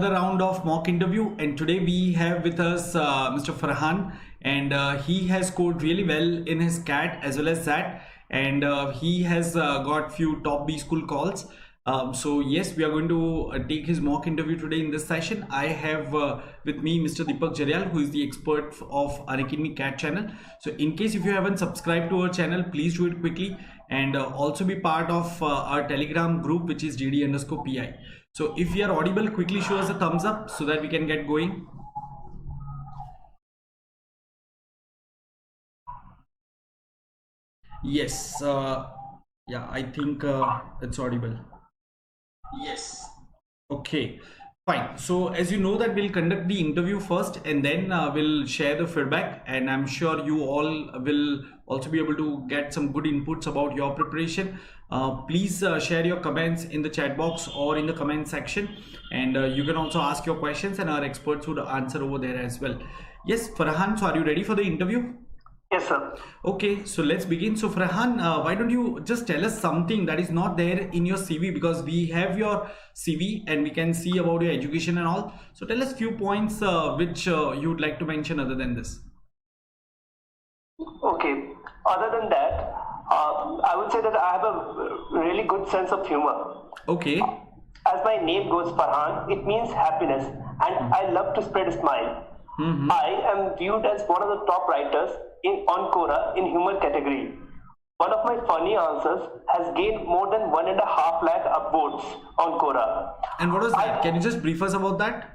Another round of mock interview, and today we have with us Mr. Farhan, and he has scored really well in his CAT as well as SAT, and he has got few top B school calls. So yes, we are going to take his mock interview today in this session. I have with me Mr. Deepak Jaryal, who is the expert of Unacademy CAT channel. So in case if you haven't subscribed to our channel, please do it quickly, and also be part of our Telegram group, which is GD_PI. So if you are audible, quickly show us a thumbs up so that we can get going. Yes, yeah, I think it's audible. Yes. Okay, fine. So as you know that we'll conduct the interview first, and then we'll share the feedback, and I'm sure you all will also be able to get some good inputs about your preparation. Please share your comments in the chat box or in the comment section, and you can also ask your questions and our experts would answer over there as well. Yes, Farhan, so are you ready for the interview? Yes, sir. Okay, so let's begin. So Farhan, why don't you just tell us something that is not there in your CV, because we have your CV and we can see about your education and all. So tell us few points which you would like to mention other than this. Okay. Other than that, I would say that I have a really good sense of humor. Okay. As my name goes, Farhan, it means happiness, and I love to spread a smile. I am viewed as one of the top writers on Quora in humor category. One of my funny answers has gained more than 1.5 lakh upvotes on Quora. And what was that? Can you just brief us about that?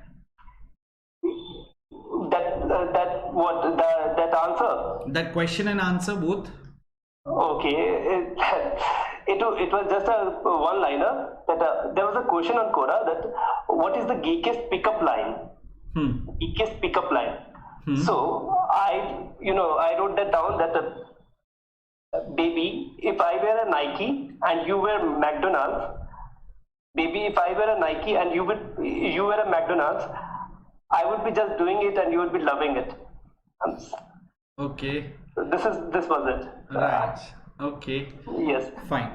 That answer? That question and answer both? Okay, it was just a one-liner that there was a question on Quora that what is the geekiest pickup line? Geekiest pickup line. So I wrote that down that baby, if I wear a Nike and you wear McDonald's, baby, if I wear a Nike and you wear a McDonald's, I would be just doing it and you would be loving it. Okay. This was it. Right. Okay. Yes. Fine.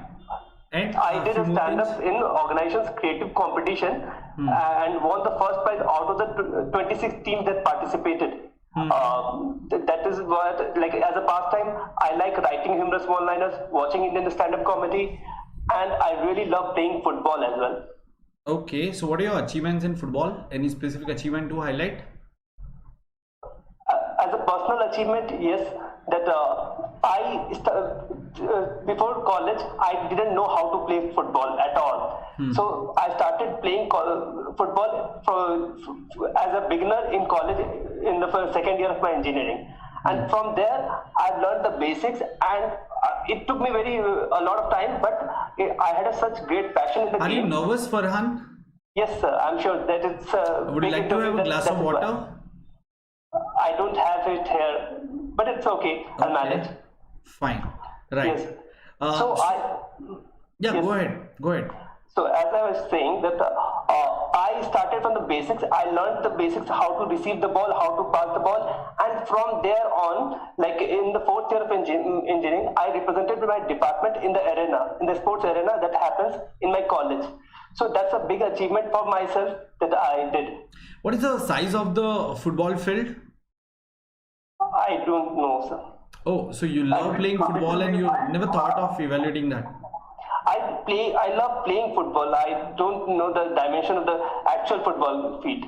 And I did a stand-up in organization's creative competition and won the first prize out of the 26 teams that participated. That is what, like, as a pastime, I like writing humorous one-liners, watching Indian stand-up comedy, and I really love playing football as well. Okay, so what are your achievements in football? Any specific achievement to highlight? As a personal achievement, yes, that before college, I didn't know how to play football at all. So I started playing football as a beginner in college in the second year of my engineering. And from there, I've learned the basics, and it took me a lot of time, but I had such great passion in the game. Are you nervous, Farhan? Yes, sir. I'm sure that it's. Would you like to have a glass of water? I don't have it here, but it's okay. I'll manage. Fine. Right. Yes. Yeah, yes. Go ahead. So as I was saying that I started from the basics. I learned the basics, how to receive the ball, how to pass the ball, and from there on, like in the fourth year of engineering, I represented my department in the sports arena that happens in my college. So that's a big achievement for myself that I did. What is the size of the football field? I don't know, sir. Oh, so you love playing football and you never thought of evaluating that? I love playing football. I don't know the dimension of the actual football field.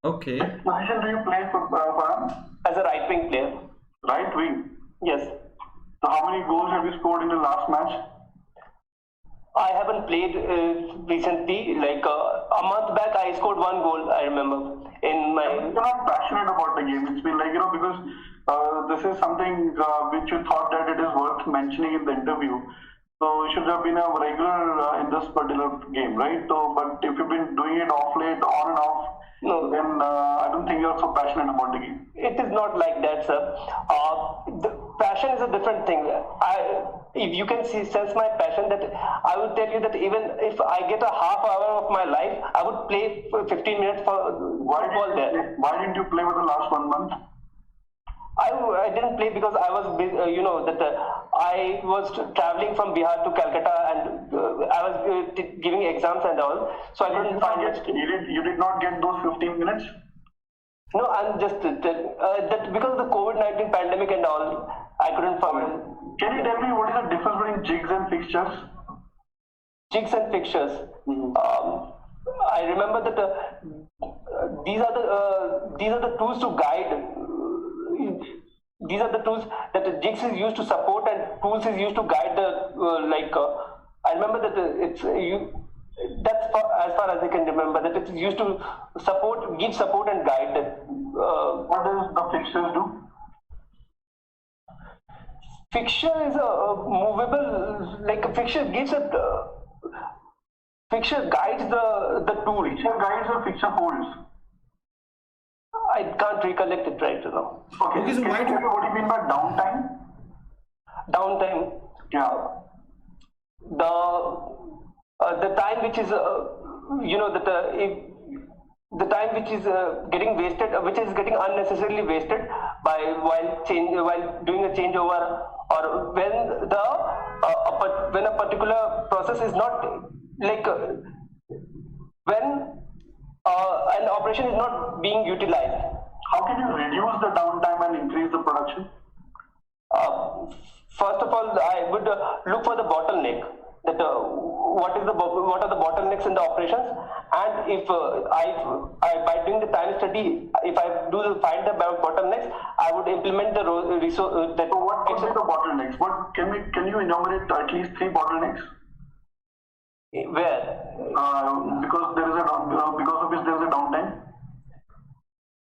Okay. Which position do you play football? As a right wing player. Right wing? Yes. So how many goals have you scored in the last match? I haven't played recently. Like a month back, I scored 1 goal, I remember. You're not passionate about the game. It's been like, because this is something which you thought that it is worth mentioning in the interview. So you should have been a regular in this particular game, right? So, but if you've been doing it off late, on and off, then I don't think you're so passionate about the game. It is not like that, sir. The passion is a different thing. If you can sense my passion, that I would tell you that even if I get a half hour of my life, I would play for 15 minutes for football there. Why didn't you play for the last 1 month? I didn't play because I was, I was traveling from Bihar to Calcutta, and I was giving exams and all, so I couldn't find it. You did not get those 15 minutes? No, I'm just that because of the COVID-19 pandemic and all, I couldn't find it. Can you tell me what is the difference between jigs and fixtures? Jigs and fixtures. I remember that these are the tools to guide. These are the tools that the jigs is used to support and tools is used to guide the I remember that that's as far as I can remember, that it's used to give support and guide. What does the fixtures do? Fixture is a movable, like a fixture gives fixture guides the tool. Fixture guides or fixture holds? I can't recollect it right now. Okay, so what do you mean by downtime? Downtime. Yeah. The time which is the time which is getting wasted, which is getting unnecessarily wasted while doing a changeover, or when a particular process is not when an operation is not being utilized. How can you reduce the downtime and increase the production? First of all, I would look for the bottleneck. That what are the bottlenecks in the operations, and if I by doing the time study, if I find the bottlenecks, I would implement the resource. So what could be the bottlenecks? What can you enumerate at least 3 bottlenecks? Where? Because of which there is a downtime.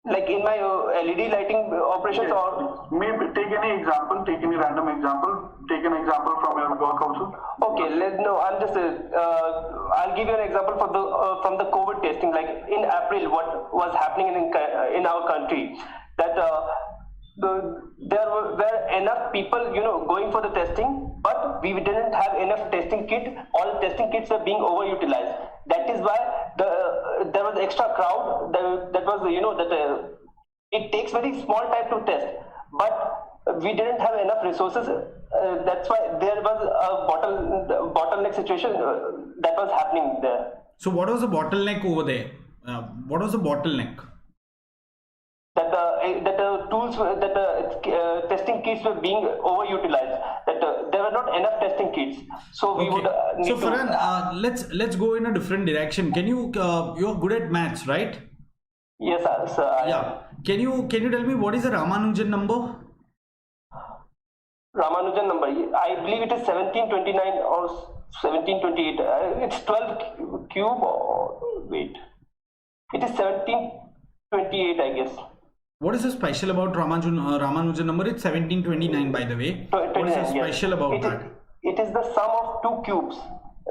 Like in my LED lighting operations, yes. Or maybe take any example, take any random example, take an example from your work also. Okay, I'm just I'll give you an example from the COVID testing. Like in April, what was happening in our country, that there were enough people going for the testing, but we didn't have enough testing kit. All testing kits were being overutilized. That is why there was extra crowd. That was it takes very small time to test, but we didn't have enough resources. That's why there was a bottleneck situation that was happening there. So what was the bottleneck over there? What was the bottleneck? That tools, testing kits were being overutilized. That there were not enough testing kits. So we would need so Farhan, let's go in a different direction. Can you you're good at maths, right? Yes, sir. Yeah. Can you tell me what is the Ramanujan number? Ramanujan number, I believe it is 1729 or 1728. It's 12 cube or wait. It is 1728, I guess. What is so special about Ramanujan number? It's 1729, by the way. What is so special about that? It is the sum of 2 cubes,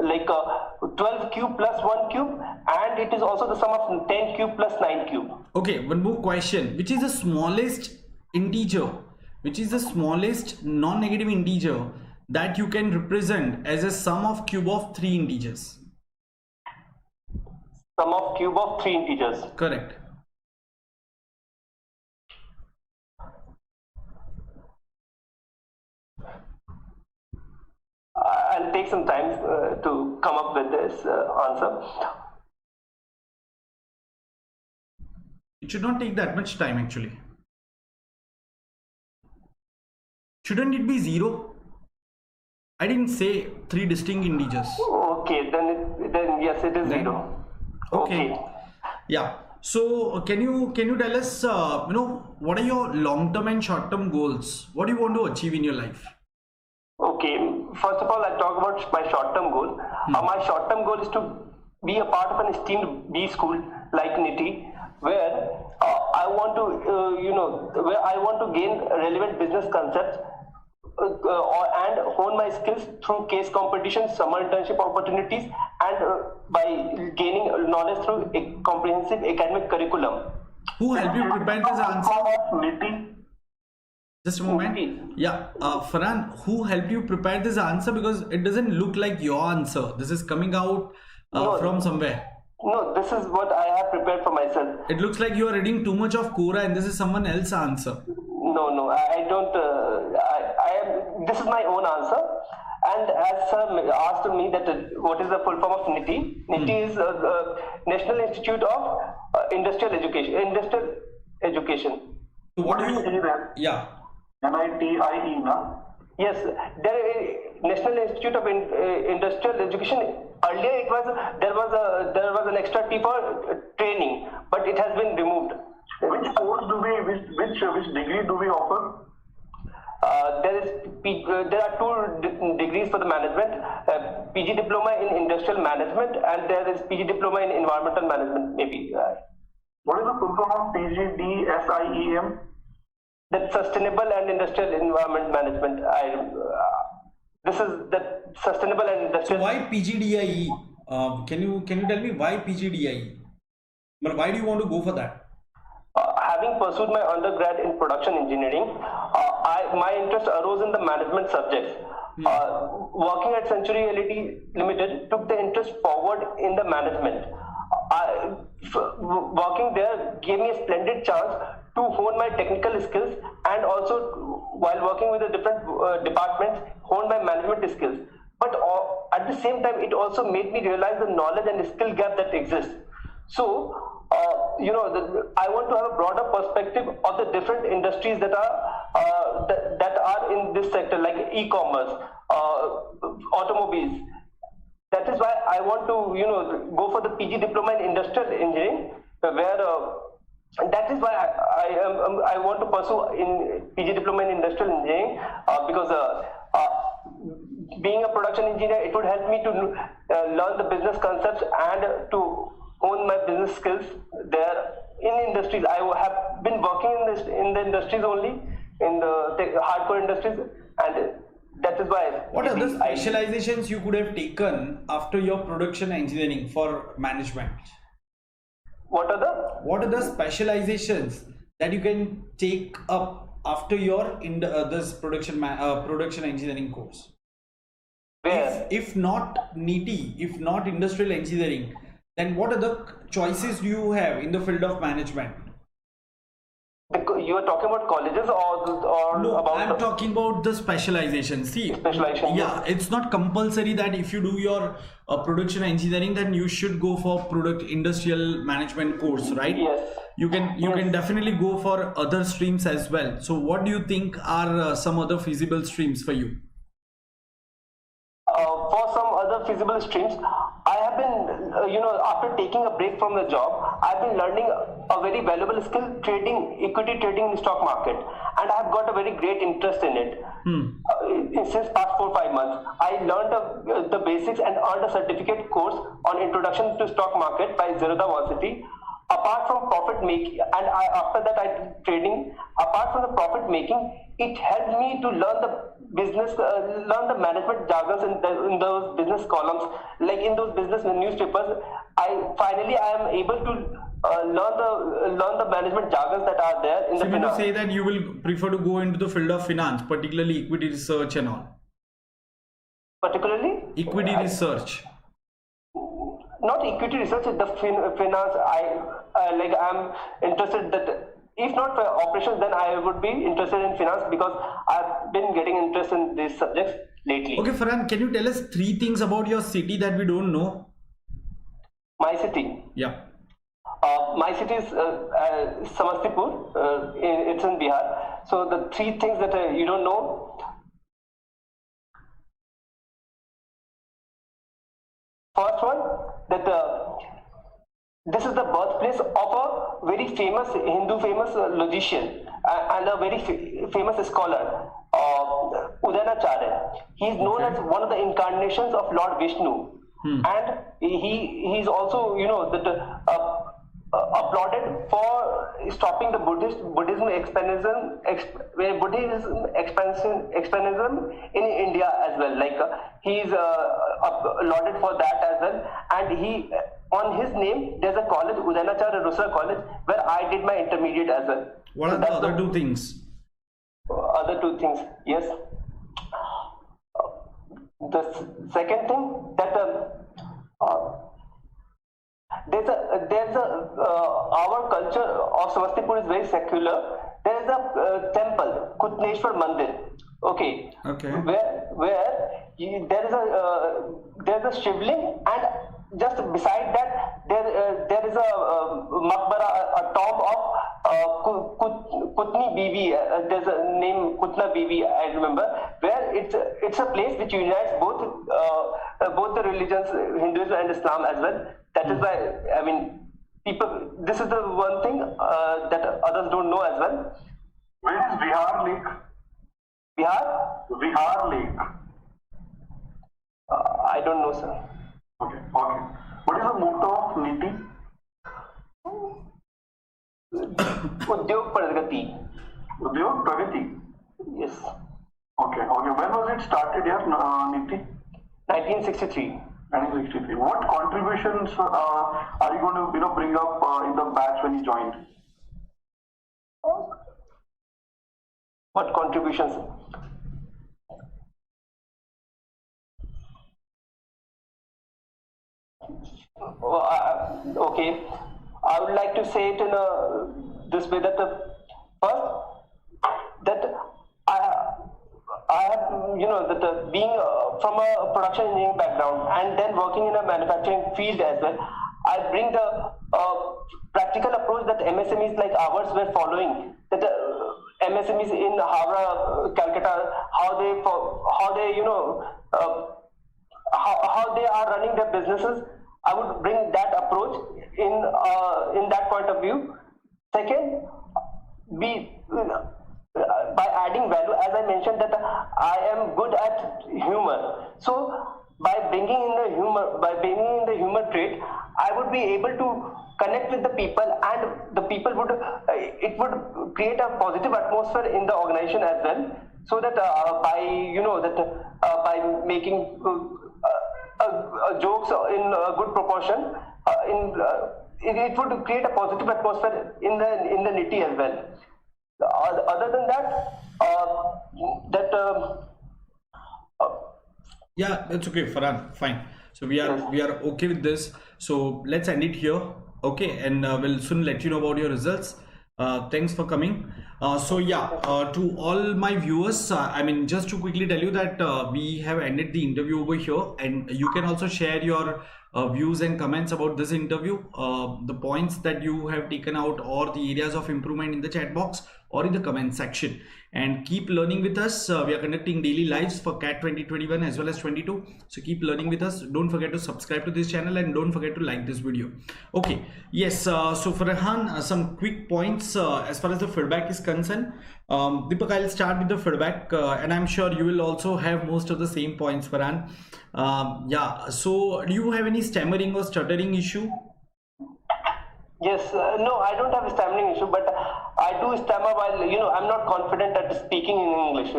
like 12 cube plus 1 cube, and it is also the sum of 10 cube plus 9 cube. Okay, one more question. Which is the smallest integer? Which is the smallest non-negative integer that you can represent as a sum of cube of 3 integers? Sum of cube of 3 integers. Correct. I'll take some time to come up with this answer. It should not take that much time actually. Shouldn't it be 0? I didn't say 3 distinct integers. Okay, then yes, it is 0. Okay. Yeah. So can you tell us what are your long-term and short-term goals? What do you want to achieve in your life? Okay, first of all, I'll talk about my short-term goal. My short-term goal is to be a part of an esteemed B school like NITI, where I want to gain relevant business concepts and hone my skills through case competitions, summer internship opportunities, and by gaining knowledge through a comprehensive academic curriculum. Who helped you prepare this answer? NITI. Just a moment. Yeah, Farhan, who helped you prepare this answer? Because it doesn't look like your answer. This is coming out from somewhere. No, this is what I have prepared for myself. It looks like you are reading too much of Quora and this is someone else's answer. No, I don't. This is my own answer, And as sir asked me that what is the full form of NITI? NITI is National Institute of Industrial Education. So what do you? see that? Yeah. NITIE, na? Yes, there is National Institute of Industrial Education. Earlier, there was an extra T for training, but it has been removed. Which course do we, which degree do we offer? There are two degrees for the management, PG Diploma in Industrial Management, and there is PG Diploma in Environmental Management, maybe. What is the full form of PGDSIEM? That's Sustainable and Industrial Environment Management. This is the Sustainable and So Industrial. why PGDIE? Can you tell me why PGDIE? But why do you want to go for that? Having pursued my undergrad in production engineering, my interest arose in the management subjects. Working at Century LED Limited took the interest forward in the management. Working there gave me a splendid chance to hone my technical skills, and also while working with the different departments, hone my management skills. But at the same time, it also made me realize the knowledge and skill gap that exists. So, I want to have a broader perspective of the different industries that are in this sector, like e-commerce, automobiles. That is why I want to, go for the PG Diploma in Industrial Engineering, where that is why I want to pursue in PG Diploma in Industrial Engineering, because being a production engineer, it would help me to learn the business concepts and to hone my business skills there in industries. I have been working in the industries only, in the hardcore industries, and that is why. What are the specializations you could have taken after your production engineering for management? What are the specializations that you can take up after your this production engineering course? Where? If not NITI, if not industrial engineering, then what are the choices do you have in the field of management? You are talking about colleges or No, about I'm talking about the specialization. See, specialization? yeah, it's not compulsory that if you do your production engineering, then you should go for industrial management course, right? Yes. You can definitely go for other streams as well. So what do you think are some other feasible streams for you? For some other feasible streams, I have been, after taking a break from the job, I've been learning a very valuable skill, equity trading in stock market, and I've got a very great interest in it. Since past 4-5 months, I learned the basics and earned a certificate course on Introduction to Stock Market by Zerodha Varsity. Apart from profit making, and after that I did trading. Apart from the profit making, it helped me to learn the business, learn the management jargons in those business columns, like in those business newspapers. I am able to learn the management jargons that are there in So the you mean to finance. say that you will prefer to go into the field of finance, particularly equity research and all? Particularly? Equity research. Not equity research, the finance. I'm interested that if not for operations, then I would be interested in finance, because I've been getting interest in these subjects lately. Okay, Farhan, can you tell us 3 things about your city that we don't know? My city. Yeah. My city is Samastipur. It's in Bihar. So the 3 things that you don't know. First one, that this is the birthplace of a very famous logician and a very famous scholar, Udanacharya. He is known as one of the incarnations of Lord Vishnu, and he's also applauded for stopping the Buddhism expansionism in India as well. Like he's lauded for that as well, and on his name there's a college, Udanacharya Rusra College, where I did my intermediate as well. What are the other 2 things? Other 2 things, yes. The second thing that our culture of Samastipur is very secular. There is a temple, Kutneshwar Mandir. Okay. Okay. There's a shivling, and just beside that there is a maqbara, a tomb of Kutni Bibi. There's a name Kutna Bibi, I remember, where it's a place which unites both the religions, Hinduism and Islam as well. That is why, I mean, people. This is the one thing that others don't know as well. Where is Vihar Lake? Vihar Lake. I don't know, sir. Okay. What is the motto of NITI? Udyog Pragati. Udyog Pragati. Yes. Okay. When was it started here, NITI? 1963. 1963. What contributions are you going to bring up in the batch when you joined? What contributions? Okay, I would like to say it in this way, that I have, that being from a production engineering background and then working in a manufacturing field as well, I bring the practical approach that MSMEs like ours were following. That MSMEs in Howrah, Calcutta, how they are running their businesses. I would bring that approach in that point of view. Second, by adding value, as I mentioned that I am good at humor. So by bringing in the humor trait, I would be able to connect with the people, and the people would create a positive atmosphere in the organization as well. So that by making jokes in a good proportion, it would create a positive atmosphere in the NITI as well. Other than that, yeah, that's okay, Farhan. Fine. So we are okay with this. So let's end it here. Okay, and we'll soon let you know about your results. Thanks for coming. To all my viewers, I mean, just to quickly tell you that we have ended the interview over here, and you can also share your views and comments about this interview, the points that you have taken out or the areas of improvement in the chat box or in the comment section, and keep learning with us. We are conducting daily lives for CAT 2021 as well as 22, so keep learning with us. Don't forget to subscribe to this channel and don't forget to like this video. Okay, yes, so Farhan, some quick points as far as the feedback is concerned. Deepak, I'll start with the feedback, and I'm sure you will also have most of the same points, Farhan. So do you have any stammering or stuttering issue? Yes, no, I don't have a stammering issue, but I do stammer while, I'm not confident at speaking in English.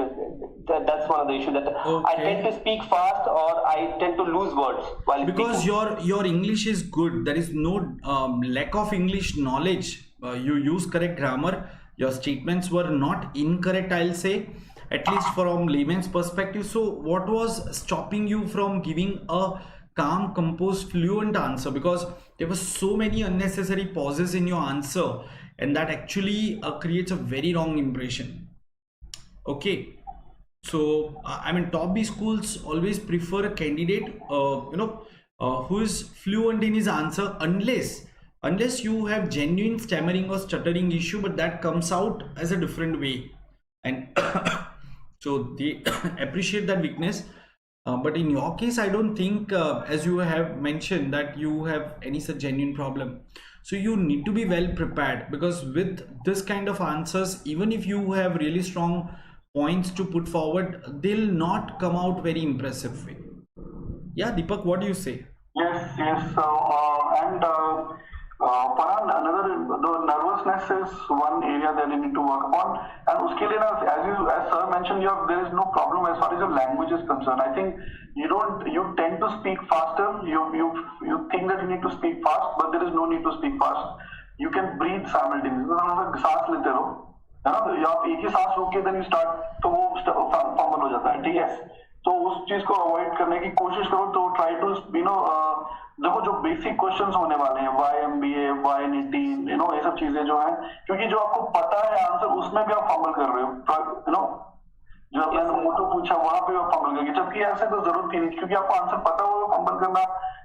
That's one of the issues, that okay. I tend to speak fast, or I tend to lose words while because speaking. Your English is good. There is no lack of English knowledge. You use correct grammar. Your statements were not incorrect, I'll say, at least from layman's perspective. So what was stopping you from giving a calm, composed, fluent answer? Because there were so many unnecessary pauses in your answer, and that actually creates a very wrong impression. Okay, so I mean, top B schools always prefer a candidate who is fluent in his answer, unless you have genuine stammering or stuttering issue, but that comes out as a different way, and so they appreciate that weakness. But in your case, I don't think, as you have mentioned, that you have any such genuine problem. So you need to be well prepared, because with this kind of answers, even if you have really strong points to put forward, they'll not come out very impressive way. Yeah, Deepak, what do you say? Yes. Farhan, the nervousness is one area that you need to work upon, and uske liye as sir mentioned, there is no problem as far as your language is concerned. I think you tend to speak faster. You think that you need to speak fast, but there is no need to speak fast. You can breathe simultaneously. सांस लेते रहो, है ना? तो आप एक ही सांस रोक के then you start, तो वो फंबल हो जाता है, ठीक है? तो उस चीज को अवॉइड करने की कोशिश करो. तो ट्राई टू देखो, जो बेसिक क्वेश्चंस होने वाले हैं, वाई MBA, वाई NITI, ये सब चीजें जो हैं, क्योंकि जो आपको पता है आंसर, उसमें भी आप फंबल कर रहे हो, जो आपने मोटो पूछा वहां पे फंबल कर गए, जबकि ऐसे तो जरूरत थी नहीं, क्योंकि आपको आंसर पता हो फंबल करना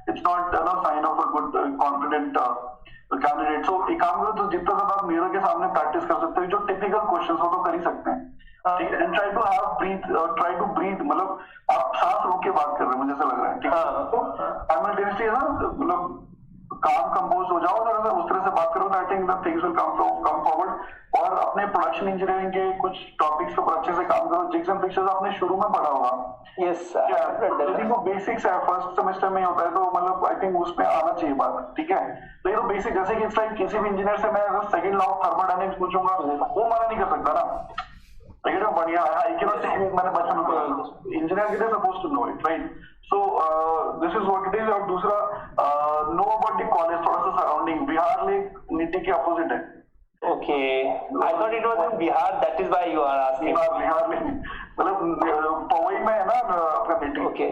it's not sign of a good confident candidate. So एक काम करो, तो जितना ज्यादा आप मिरर के सामने प्रैक्टिस कर सकते हो, जो टिपिकल क्वेश्चन हो तो कर ही सकते हैं, ठीक है. एंड ट्राई टू ब्रीथ, मतलब आप सांस रोक के बात कर रहे हैं, मुझे ऐसा लग रहा है, ठीक है. तो साइमल्टेनियसली ना, मतलब काम कंपोज हो जाओ, अगर उस तरह से बात करो, I think that things will come forward. और अपने प्रोडक्शन इंजीनियरिंग के कुछ टॉपिक्स पर अच्छे से काम करो. जिग्स एंड फिक्सर्स आपने शुरू में पढ़ा होगा. यस, यदि वो बेसिक्स है, फर्स्ट सेमेस्टर में होता है, तो मतलब आई थिंक उसमें आना चाहिए बात, ठीक है. तो ये तो बेसिक, जैसे कि इट्स लाइक किसी भी इंजीनियर से मैं अगर सेकंड लॉ ऑफ थर्मोडायनेमिक्स पूछूंगा, वो मना नहीं कर सकता ना. लेकिन बढ़िया है, मैंने बचपन में इंजीनियर के लिए suppose to know it, right. So this is what it is. और दूसरा, नो अबाउट द कॉलेज, थोड़ा सा सराउंडिंग. बिहार लेक नीति के अपोजिट है. Okay, I thought it was in Bihar. That is why you are asking. Bihar में मतलब पवई में है ना आपका नीति. Okay.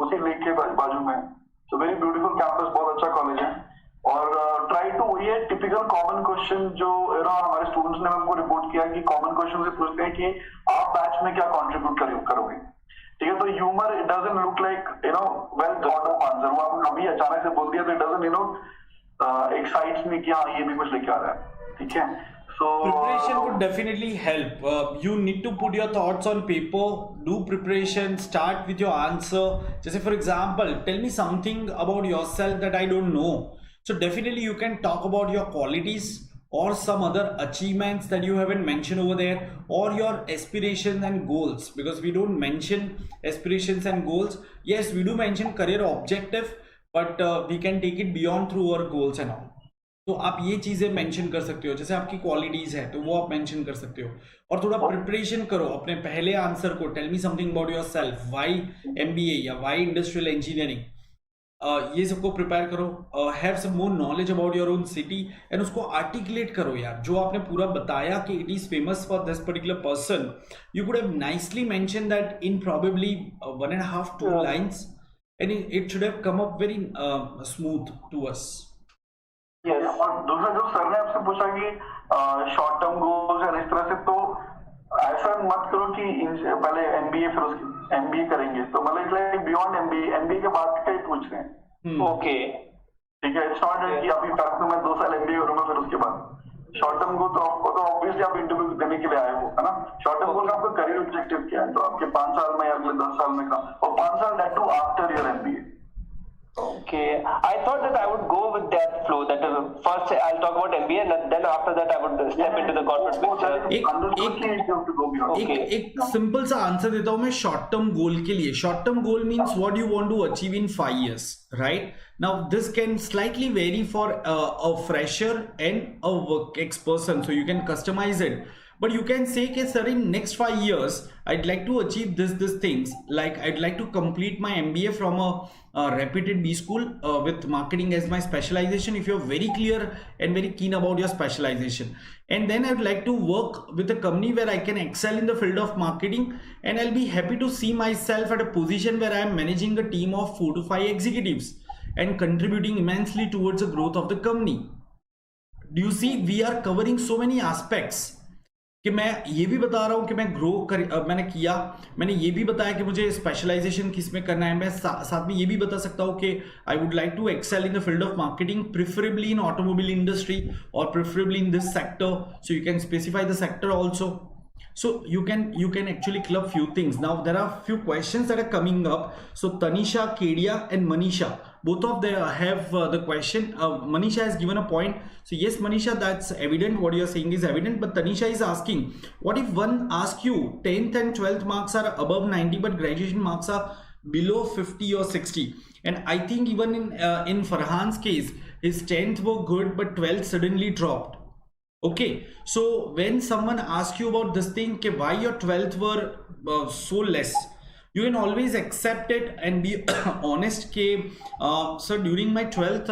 उसी लेक के बाजू में. So very beautiful campus, बहुत अच्छा कॉलेज है. और ट्राई टू, वही है टिपिकल कॉमन क्वेश्चन जो हमारे स्टूडेंट्स ने हमको रिपोर्ट किया कि कॉमन क्वेश्चन से पूछते हैं कि आप बैच में क्या कंट्रीब्यूट करोगे, ठीक है. तो humour, it doesn't look like well thought of answer. वो आपने अभी अचानक से बोल दिया तो इट डजंट एक्साइट्स मी कि हाँ ये भी कुछ लेके आ रहा है, ठीक है. So preparation would definitely help. You need to put your thoughts on paper, do preparation, start with your answer. Just for example, tell me something about yourself that I don't know. So definitely you can talk about your qualities or some other achievements that you haven't mentioned over there, or your aspirations and goals, because we don't mention aspirations and goals. Yes, we do mention career objective, but we can take it beyond through our goals and all. तो आप ये चीजें mention कर सकते हो. जैसे आपकी qualities है तो वो आप मेंशन कर सकते हो. और थोड़ा प्रिपरेशन करो अपने पहले आंसर को. Tell me something about yourself, why MBA या व्हाई इंडस्ट्रियल इंजीनियरिंग, ये सबको प्रिपेयर करो. Have some more knowledge about your own city and उसको आर्टिकुलेट करो यार. जो आपने पूरा बताया कि it is famous for this particular person, you could have nicely mention that in probably 1.5-2 lines, and it should have come up very smooth to us. Yes. और दूसरा जो सर ने आपसे पूछा कि शॉर्ट टर्म गोल्स है इस तरह से, तो ऐसा मत करो कि पहले एमबीए फिर उसके एमबीए करेंगे, तो मतलब लाइक बियॉन्ड एमबीए के बाद का ही पूछ रहे हैं. ओके, ठीक है. इट्स नॉट कि अभी तक मैं 2 साल एमबीए करूंगा फिर उसके बाद शॉर्ट टर्म गोल. तो ऑब्वियसली आप इंटरव्यू देने के लिए आए हो, है ना. शॉर्ट टर्म गोल का आपका करियर ऑब्जेक्टिव क्या है, तो आपके 5 साल में या अगले 10 साल में का, और 5 साल that too after your MBA. okay. I thought that I would go with that flow. That first I'll talk about MBA, and then after that I would step into the corporate picture. एक simple सा answer देता हूं मैं short term goal के लिए. Short term goal means what you want to achieve in 5 years, right. Now this can slightly vary for a fresher and a work ex person, so you can customise it. But you can say, okay, sir, in next 5 years, I'd like to achieve this things. Like I'd like to complete my MBA from a reputed B school with marketing as my specialization. If you're very clear and very keen about your specialization, and then I'd like to work with a company where I can excel in the field of marketing, and I'll be happy to see myself at a position where I am managing a team of 4 to 5 executives and contributing immensely towards the growth of the company. Do you see? We are covering so many aspects. कि मैं ये भी बता रहा हूँ कि मैं मैंने ये भी बताया कि मुझे स्पेशलाइजेशन किस में करना है. मैं साथ में ये भी बता सकता हूँ कि I would like to excel in the field of marketing, preferably in automobile industry और preferably in this sector. So you can specify the sector also. So you can actually club few things. Now there are few questions that are coming up. So Tanisha, Kedia and Manisha, both of them have the question. Manisha has given a point. So yes, Manisha, that's evident. What you are saying is evident. But Tanisha is asking, what if one asks you 10th and 12th marks are above 90 but graduation marks are below 50 or 60? And I think even in Farhan's case, his 10th were good but 12th suddenly dropped. Okay, so when someone asks you about this thing, कि why your 12th were so less, you can always accept it and be honest कि sir during my 12th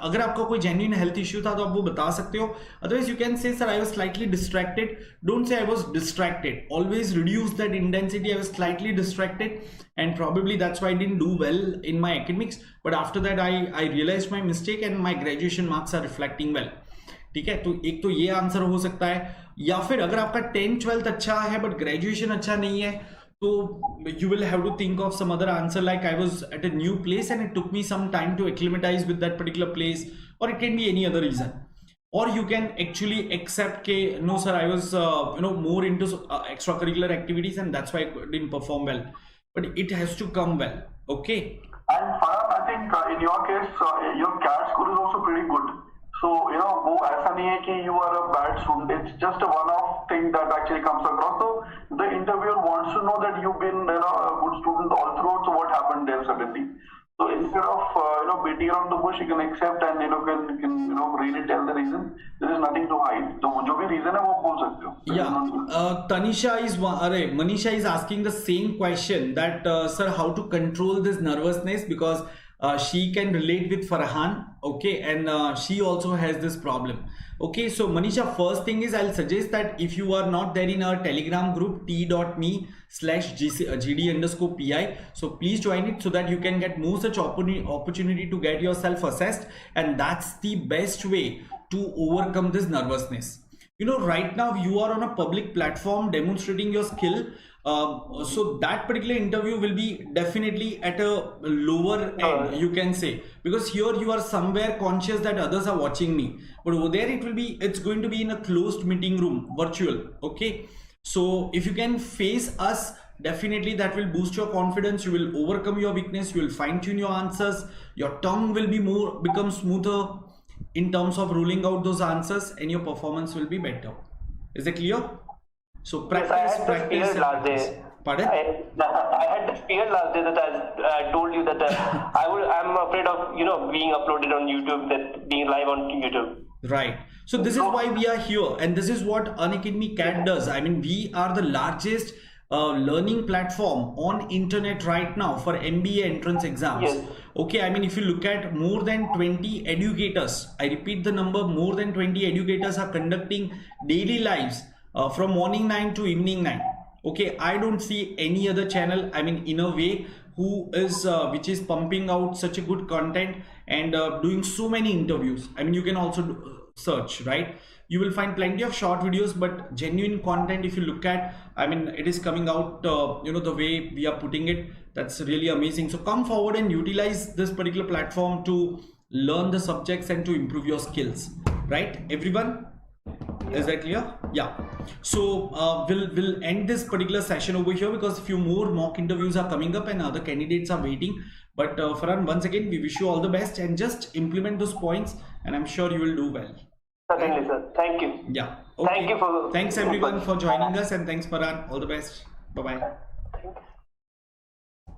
अगर आपका कोई genuine health issue था तो आप वो बता सकते हो. Otherwise you can say sir I was slightly distracted. Don't say I was distracted. Always reduce that intensity. I was slightly distracted and probably that's why I didn't do well in my academics. But after that I realized my mistake and my graduation marks are reflecting well. ठीक है, तो एक तो ये answer हो सकता है, या फिर अगर आपका 10th-12th अच्छा है बट ग्रेजुएशन अच्छा नहीं है, तो you will have to think of some other answer, like I was at a new place and it took me some time to acclimatize with that particular place, or it can be any other reason. Or you can actually accept ke no sir, I was more into extracurricular activities and that's why I didn't perform well, but it has to come well. Okay. And Farhan, I think in your case your CAT score is also pretty good, so वो ऐसा नहीं है कि you are a bad student, it's just a one-off thing that actually comes across. So the interviewer wants to know that you've been a good student all throughout, so what happened there suddenly. So instead of beating around the bush, you can accept and can really tell the reason. There is nothing to hide. So जो भी reason है वो बोल सकते हो. Yeah. Manisha is asking the same question that sir, how to control this nervousness, because she can relate with Farhan, okay, and she also has this problem. Okay, so Manisha, first thing is I'll suggest that if you are not there in our Telegram group t.me/gd_pi, so please join it so that you can get more such opportunity to get yourself assessed, and that's the best way to overcome this nervousness. Right now you are on a public platform demonstrating your skill, so that particular interview will be definitely at a lower end, you can say, because here you are somewhere conscious that others are watching me, but over there it's going to be in a closed meeting room, virtual. Okay, so if you can face us, definitely that will boost your confidence, you will overcome your weakness, you will fine-tune your answers, your tongue will become smoother in terms of ruling out those answers, and your performance will be better. Is it clear? So practice. Last day. Pardon? I had the fear last day that I told you that I'm afraid of being uploaded on YouTube, that being live on YouTube. Right. So this is why we are here, and this is what Unacademy CAT does. I mean, we are the largest learning platform on internet right now for MBA entrance exams. Yes. Okay, I mean, if you look at more than 20 educators, I repeat the number, more than 20 educators are conducting daily lives from morning 9 to evening 9. Okay, I don't see any other channel, I mean, in a way, which is pumping out such a good content and doing so many interviews. I mean, you can also search, right? You will find plenty of short videos, but genuine content, if you look at, I mean, it is coming out, the way we are putting it, that's really amazing. So come forward and utilize this particular platform to learn the subjects and to improve your skills, right? Everyone? Is that clear? Yeah. So we'll end this particular session over here, because a few more mock interviews are coming up and other candidates are waiting. But Farhan, once again, we wish you all the best, and just implement those points, and I'm sure you will do well. Certainly, sir. Thank you. Yeah. Okay. Thank you for. Thanks everyone for joining us, and thanks Farhan. All the best. Bye bye.